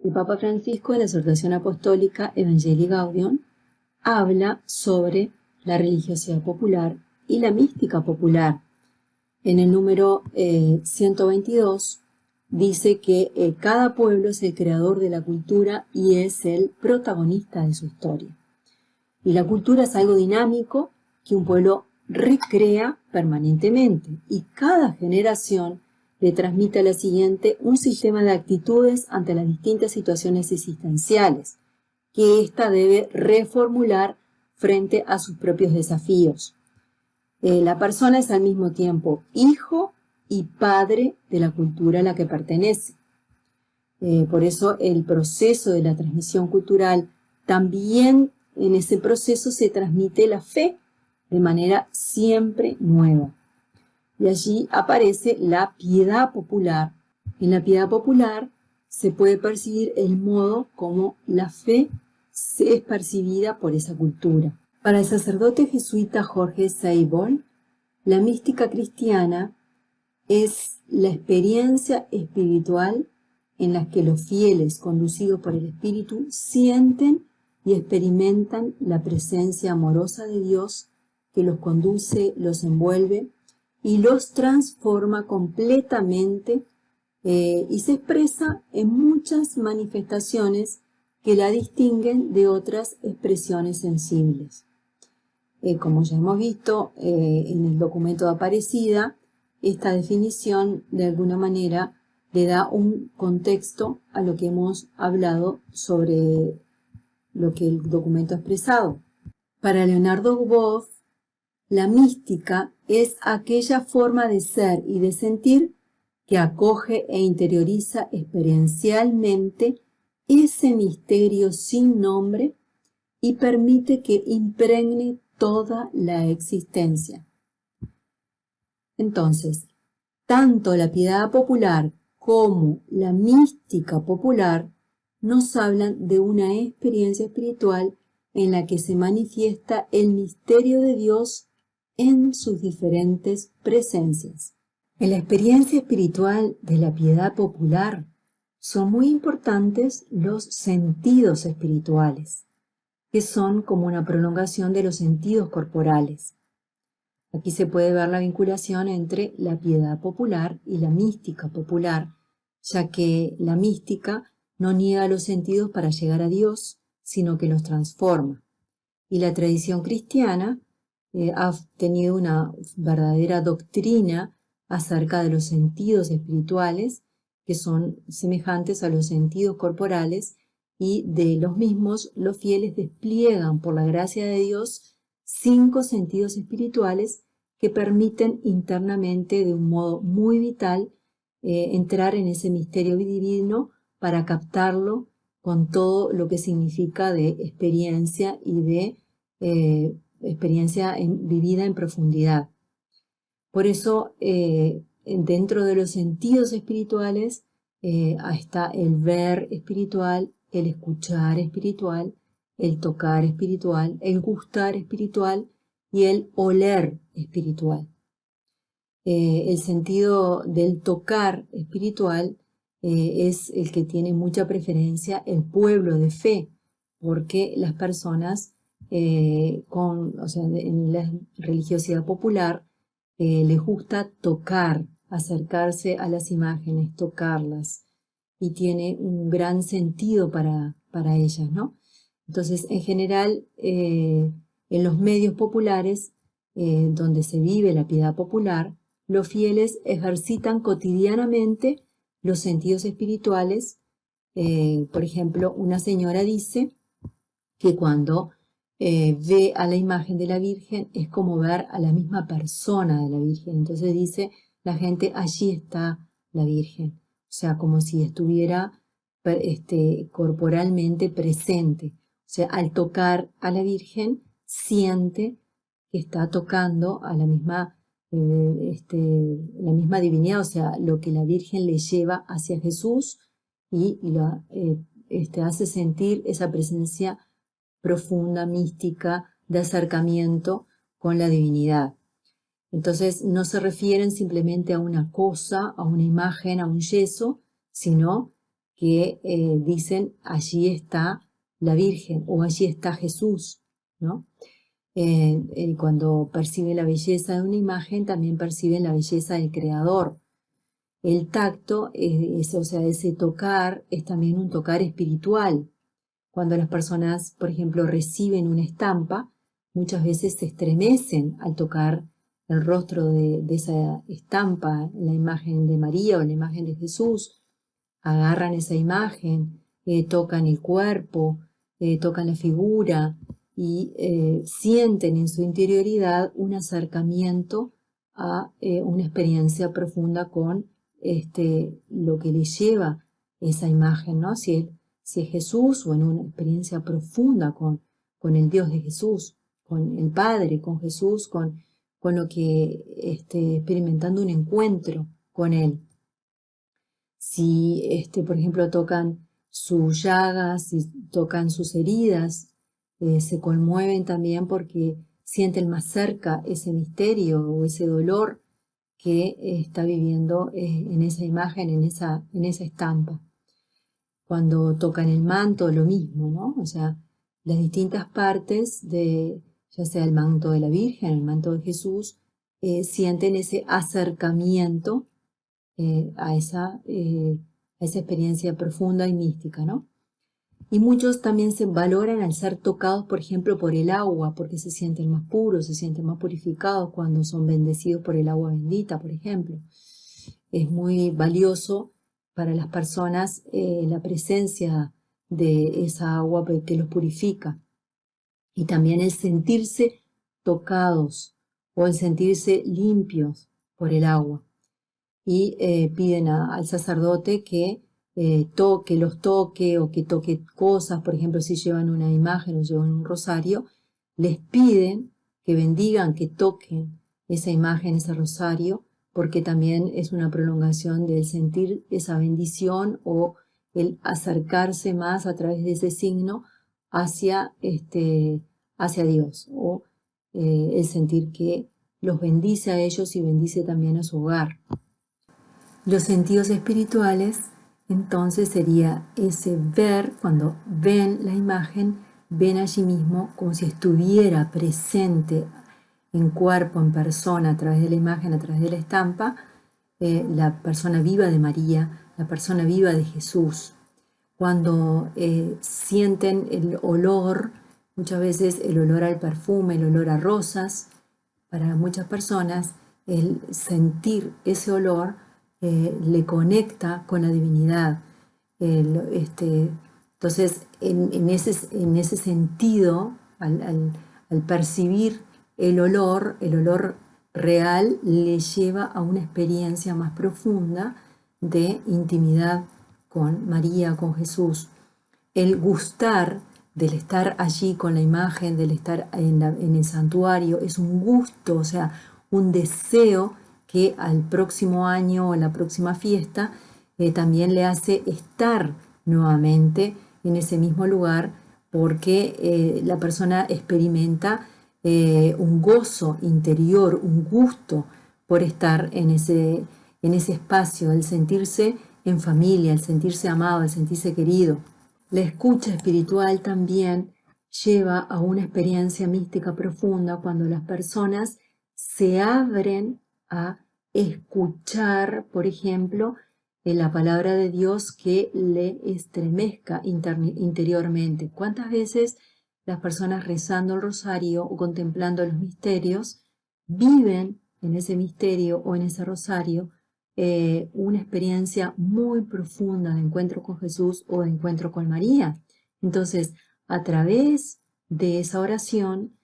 El Papa Francisco, en la exhortación apostólica Evangelii Gaudium, habla sobre la religiosidad popular y la mística popular. En el número 122 dice que cada pueblo es el creador de la cultura y es el protagonista de su historia. Y la cultura es algo dinámico que un pueblo recrea permanentemente y cada generación le transmite a la siguiente un sistema de actitudes ante las distintas situaciones existenciales que ésta debe reformular frente a sus propios desafíos. La persona es al mismo tiempo hijo y padre de la cultura a la que pertenece. Por eso el proceso de la transmisión cultural, también en ese proceso se transmite la fe de manera siempre nueva. Y allí aparece la piedad popular. En la piedad popular se puede percibir el modo como la fe es percibida por esa cultura. Para el sacerdote jesuita Jorge Seibold, la mística cristiana es la experiencia espiritual en la que los fieles, conducidos por el Espíritu, sienten y experimentan la presencia amorosa de Dios que los conduce, los envuelve y los transforma completamente y se expresa en muchas manifestaciones que la distinguen de otras expresiones sensibles. Como ya hemos visto en el documento de Aparecida, esta definición de alguna manera le da un contexto a lo que hemos hablado sobre lo que el documento ha expresado. Para Leonardo Boff, la mística es aquella forma de ser y de sentir que acoge e interioriza experiencialmente ese misterio sin nombre y permite que impregne toda la existencia. Entonces, tanto la piedad popular como la mística popular nos hablan de una experiencia espiritual en la que se manifiesta el misterio de Dios en sus diferentes presencias. En la experiencia espiritual de la piedad popular son muy importantes los sentidos espirituales, que son como una prolongación de los sentidos corporales. Aquí se puede ver la vinculación entre la piedad popular y la mística popular, ya que la mística no niega los sentidos para llegar a Dios, sino que los transforma. Y la tradición cristiana ha tenido una verdadera doctrina acerca de los sentidos espirituales, que son semejantes a los sentidos corporales, y de los mismos los fieles despliegan por la gracia de Dios 5 sentidos espirituales que permiten internamente de un modo muy vital entrar en ese misterio divino para captarlo con todo lo que significa de experiencia y de experiencia vivida en profundidad. Por eso, dentro de los sentidos espirituales está el ver espiritual, el escuchar espiritual, el tocar espiritual, el gustar espiritual y el oler espiritual. El sentido del tocar espiritual es el que tiene mucha preferencia el pueblo de fe, porque las personas en la religiosidad popular les gusta tocar, acercarse a las imágenes, tocarlas, y tiene un gran sentido para ellas, ¿no? Entonces, en general, en los medios populares, donde se vive la piedad popular, los fieles ejercitan cotidianamente los sentidos espirituales. Por ejemplo, una señora dice que cuando ve a la imagen de la Virgen es como ver a la misma persona de la Virgen. Entonces dice la gente, allí está la Virgen. O sea, como si estuviera corporalmente presente. O sea, al tocar a la Virgen, siente que está tocando a la misma divinidad, o sea, lo que la Virgen le lleva hacia Jesús y hace sentir esa presencia profunda, mística, de acercamiento con la divinidad. Entonces no se refieren simplemente a una cosa, a una imagen, a un yeso, sino que dicen allí está la Virgen o allí está Jesús, ¿no? Cuando perciben la belleza de una imagen, también perciben la belleza del Creador. El tacto, o sea, ese tocar, es también un tocar espiritual. Cuando las personas, por ejemplo, reciben una estampa, muchas veces se estremecen al tocar el rostro de esa estampa, la imagen de María o la imagen de Jesús. Agarran esa imagen, tocan el cuerpo, tocan la figura y sienten en su interioridad un acercamiento a una experiencia profunda con lo que les lleva esa imagen, ¿no? Si es Jesús o en una experiencia profunda con el Dios de Jesús, con el Padre, con Jesús, con lo que experimentando un encuentro con Él. Si, por ejemplo, tocan sus llagas, si tocan sus heridas, se conmueven también porque sienten más cerca ese misterio o ese dolor que está viviendo en esa imagen, en esa estampa. Cuando tocan el manto, lo mismo, ¿no? O sea, las distintas partes ya sea el manto de la Virgen, el manto de Jesús, sienten ese acercamiento a esa experiencia profunda y mística, ¿no? Y muchos también se valoran al ser tocados, por ejemplo, por el agua, porque se sienten más puros, se sienten más purificados cuando son bendecidos por el agua bendita, por ejemplo. Es muy valioso para las personas la presencia de esa agua que los purifica. Y también el sentirse tocados o el sentirse limpios por el agua. Y piden al sacerdote que los toque o que toque cosas, por ejemplo, si llevan una imagen o llevan un rosario, les piden que bendigan, que toquen esa imagen, ese rosario, porque también es una prolongación del sentir esa bendición o el acercarse más a través de ese signo hacia Dios, o el sentir que los bendice a ellos y bendice también a su hogar. Los sentidos espirituales, entonces, sería ese ver, cuando ven la imagen, ven allí mismo como si estuviera presente en cuerpo, en persona, a través de la imagen, a través de la estampa, la persona viva de María, la persona viva de Jesús. Cuando sienten el olor, muchas veces el olor al perfume, el olor a rosas, para muchas personas el sentir ese olor le conecta con la divinidad. Entonces, en ese sentido, al percibir el olor real le lleva a una experiencia más profunda de intimidad con María, con Jesús. El gustar del estar allí con la imagen, del estar en el santuario, es un gusto, o sea, un deseo que al próximo año o la próxima fiesta también le hace estar nuevamente en ese mismo lugar, porque la persona experimenta un gozo interior, un gusto por estar en ese espacio, el sentirse en familia, el sentirse amado, el sentirse querido. La escucha espiritual también lleva a una experiencia mística profunda cuando las personas se abren a escuchar, por ejemplo, la palabra de Dios que le estremezca interiormente. ¿Cuántas veces las personas rezando el rosario o contemplando los misterios viven en ese misterio o en ese rosario una experiencia muy profunda de encuentro con Jesús o de encuentro con María? Entonces, a través de esa oración,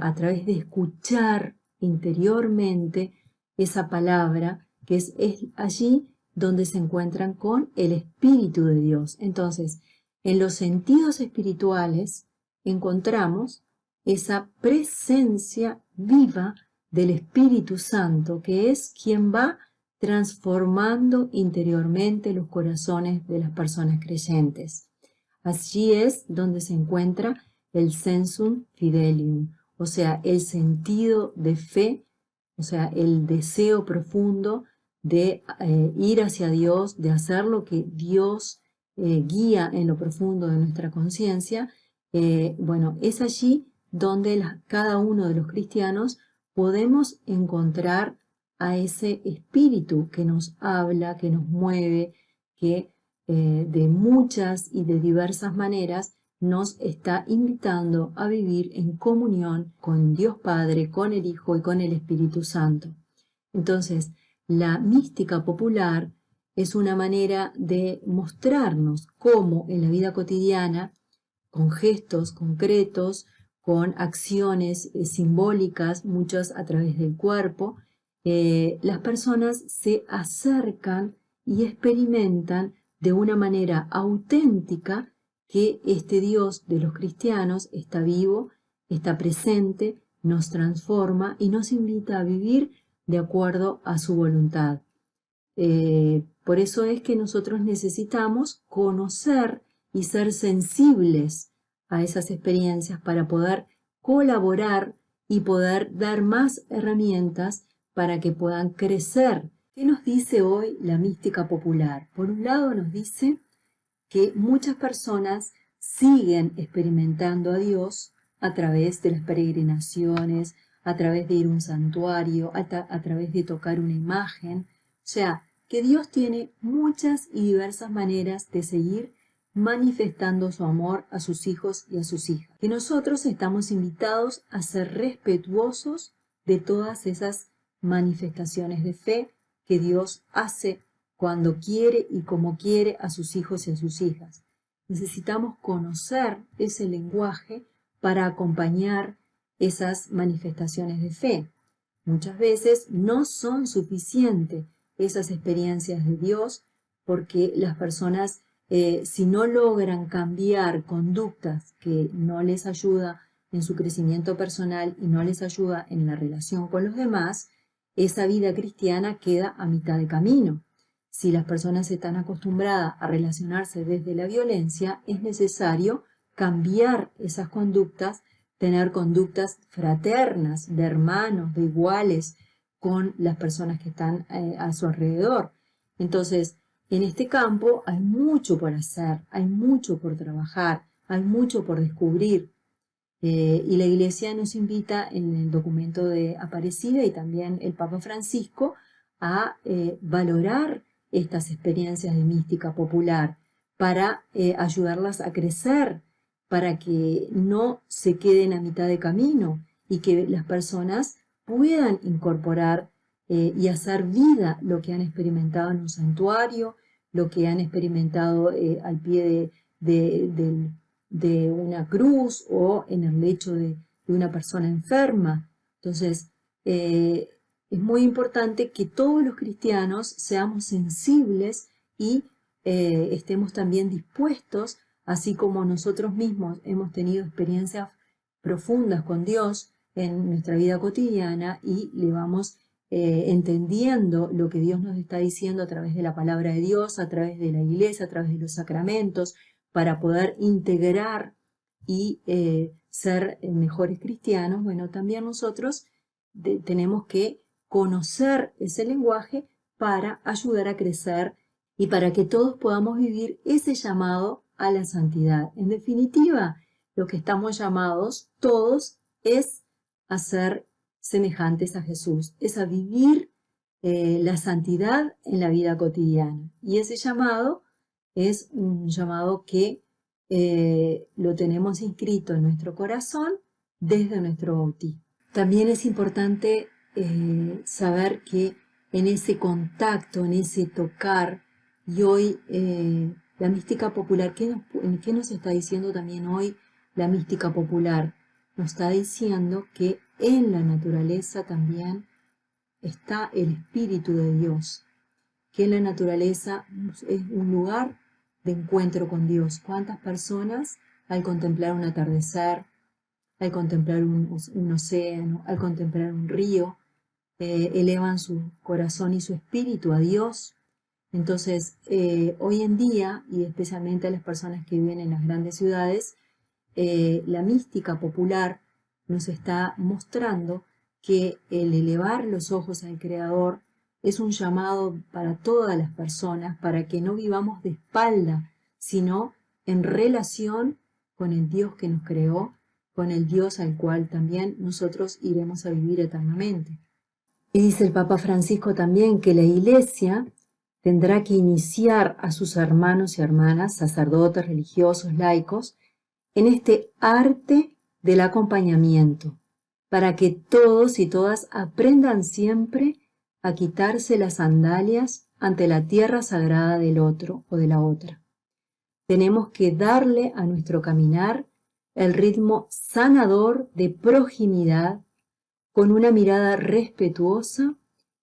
a través de escuchar interiormente esa palabra, que es allí donde se encuentran con el Espíritu de Dios. Entonces, en los sentidos espirituales encontramos esa presencia viva del Espíritu Santo, que es quien va transformando interiormente los corazones de las personas creyentes. Allí es donde se encuentra el sensum fidelium, o sea, el sentido de fe, o sea, el deseo profundo de ir hacia Dios, de hacer lo que Dios guía en lo profundo de nuestra conciencia, bueno, es allí donde cada uno de los cristianos podemos encontrar a ese espíritu que nos habla, que nos mueve, que de muchas y de diversas maneras nos está invitando a vivir en comunión con Dios Padre, con el Hijo y con el Espíritu Santo. Entonces, la mística popular es una manera de mostrarnos cómo en la vida cotidiana, con gestos concretos, con acciones simbólicas, muchas a través del cuerpo, las personas se acercan y experimentan de una manera auténtica que este Dios de los cristianos está vivo, está presente, nos transforma y nos invita a vivir de acuerdo a su voluntad. Por eso es que nosotros necesitamos conocer y ser sensibles a esas experiencias para poder colaborar y poder dar más herramientas para que puedan crecer. ¿Qué nos dice hoy la mística popular? Por un lado nos dice que muchas personas siguen experimentando a Dios a través de las peregrinaciones, a través de ir a un santuario, a través de tocar una imagen. O sea, que Dios tiene muchas y diversas maneras de seguir manifestando su amor a sus hijos y a sus hijas. Que nosotros estamos invitados a ser respetuosos de todas esas manifestaciones de fe que Dios hace cuando quiere y como quiere a sus hijos y a sus hijas. Necesitamos conocer ese lenguaje para acompañar esas manifestaciones de fe. Muchas veces no son suficientes esas experiencias de Dios porque las personas, si no logran cambiar conductas que no les ayuda en su crecimiento personal y no les ayuda en la relación con los demás, esa vida cristiana queda a mitad de camino. Si las personas están acostumbradas a relacionarse desde la violencia, es necesario cambiar esas conductas, tener conductas fraternas, de hermanos, de iguales, con las personas que están a su alrededor. Entonces, en este campo hay mucho por hacer, hay mucho por trabajar, hay mucho por descubrir. Y la Iglesia nos invita en el documento de Aparecida y también el Papa Francisco a valorar estas experiencias de mística popular para ayudarlas a crecer, para que no se queden a mitad de camino y que las personas puedan incorporar y hacer vida lo que han experimentado en un santuario, lo que han experimentado al pie de una cruz o en el lecho de una persona enferma. Entonces, es muy importante que todos los cristianos seamos sensibles y estemos también dispuestos, así como nosotros mismos hemos tenido experiencias profundas con Dios en nuestra vida cotidiana y le vamos entendiendo lo que Dios nos está diciendo a través de la palabra de Dios, a través de la iglesia, a través de los sacramentos, para poder integrar y ser mejores cristianos. Bueno, también nosotros tenemos que conocer ese lenguaje para ayudar a crecer y para que todos podamos vivir ese llamado a la santidad. En definitiva, lo que estamos llamados todos es a ser semejantes a Jesús, es a vivir la santidad en la vida cotidiana. Y ese llamado es un llamado que lo tenemos inscrito en nuestro corazón desde nuestro bautismo. También es importante saber que en ese contacto, en ese tocar, y hoy la mística popular, ¿qué nos está diciendo también hoy la mística popular? Nos está diciendo que en la naturaleza también está el Espíritu de Dios, que la naturaleza es un lugar de encuentro con Dios. ¿Cuántas personas al contemplar un atardecer, al contemplar un océano, al contemplar un río, elevan su corazón y su espíritu a Dios? Entonces, hoy en día, y especialmente a las personas que viven en las grandes ciudades, la mística popular nos está mostrando que el elevar los ojos al Creador es un llamado para todas las personas, para que no vivamos de espalda, sino en relación con el Dios que nos creó, con el Dios al cual también nosotros iremos a vivir eternamente. Y dice el Papa Francisco también que la Iglesia tendrá que iniciar a sus hermanos y hermanas, sacerdotes, religiosos, laicos, en este arte del acompañamiento, para que todos y todas aprendan siempre a quitarse las sandalias ante la tierra sagrada del otro o de la otra. Tenemos que darle a nuestro caminar el ritmo sanador de proximidad, con una mirada respetuosa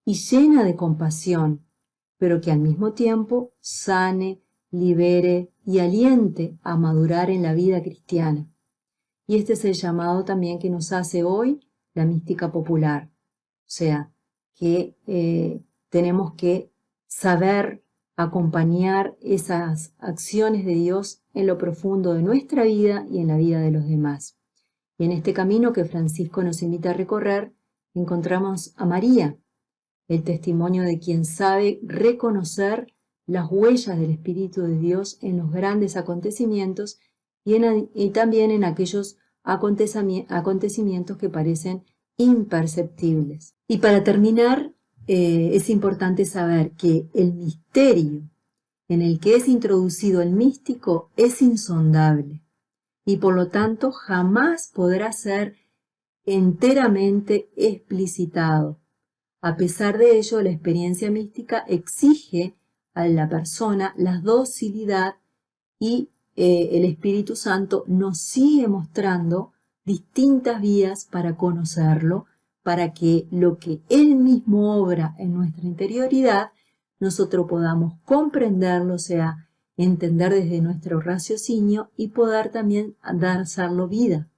y llena de compasión, pero que al mismo tiempo sane, libere y aliente a madurar en la vida cristiana. Y este es el llamado también que nos hace hoy la mística popular. O sea, que tenemos que saber acompañar esas acciones de Dios en lo profundo de nuestra vida y en la vida de los demás. Y en este camino que Francisco nos invita a recorrer, encontramos a María, el testimonio de quien sabe reconocer las huellas del Espíritu de Dios en los grandes acontecimientos y también en aquellos acontecimientos que parecen imperceptibles. Y para terminar, es importante saber que el misterio en el que es introducido el místico es insondable y por lo tanto jamás podrá ser enteramente explicitado. A pesar de ello, la experiencia mística exige a la persona la docilidad y el Espíritu Santo nos sigue mostrando distintas vías para conocerlo, para que lo que Él mismo obra en nuestra interioridad, nosotros podamos comprenderlo, o sea, entender desde nuestro raciocinio y poder también darle vida.